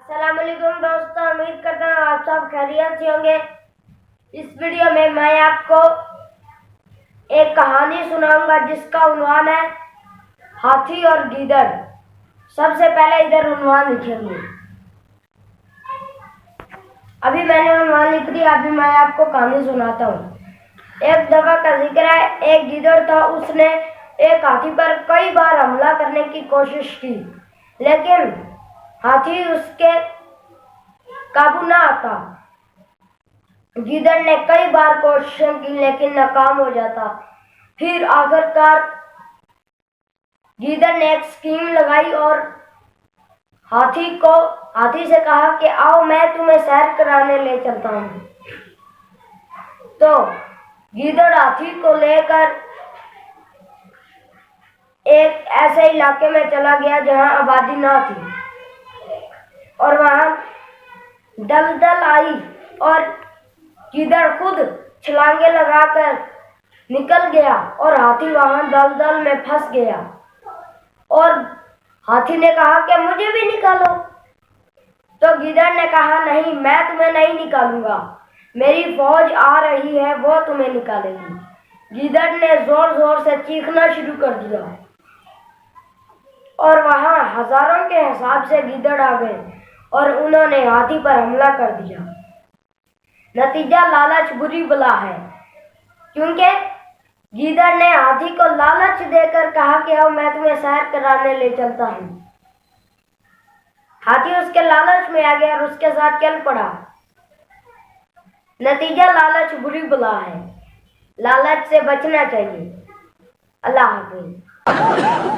अस्सलाम वालेकुम दोस्तों, उम्मीद करता हूँ आप सब खैरियत से होंगे। इस वीडियो में मैं आपको एक कहानी सुनाऊंगा जिसका उन्वान है हाथी और गीदड़। सबसे पहले इधर उन्वान लिखेंगे। अभी मैंने उन्वान लिख दिया। अभी मैं आपको कहानी सुनाता हूँ। एक दफा का जिक्र है, एक गीदड़ था। उसने एक हाथी पर कई बार हमला करने की कोशिश की, लेकिन हाथी उसके काबू ना आता। गीदड़ ने कई बार कोशिशें की लेकिन नाकाम हो जाता। फिर आखिरकार गीदड़ ने एक स्कीम लगाई और हाथी से कहा कि आओ, मैं तुम्हें सैर कराने ले चलता हूँ। तो गीदड़ हाथी को लेकर एक ऐसे इलाके में चला गया जहां आबादी ना थी, और वहां दलदल आई और गीदड़ खुद छलांगे लगाकर निकल गया और हाथी वहां दलदल में फंस गया। और हाथी ने कहा कि मुझे भी निकालो। तो गीदड़ ने कहा, नहीं, मैं तुम्हें नहीं निकालूंगा, मेरी फौज आ रही है, वो तुम्हें निकालेगी। गीदड़ ने जोर जोर से चीखना शुरू कर दिया और वहां हजारों के हिसाब से गीदड़ आ गए और उन्होंने हाथी पर हमला कर दिया। नतीजा लालच बुरी बला है, क्योंकि गीदड़ ने हाथी को लालच देकर कहा कि अब मैं तुम्हें सैर कराने ले चलता हूँ। हाथी उसके लालच में आ गया और उसके साथ चल पड़ा। नतीजा लालच बुरी बला है, लालच से बचना चाहिए। अल्लाह हाफिज।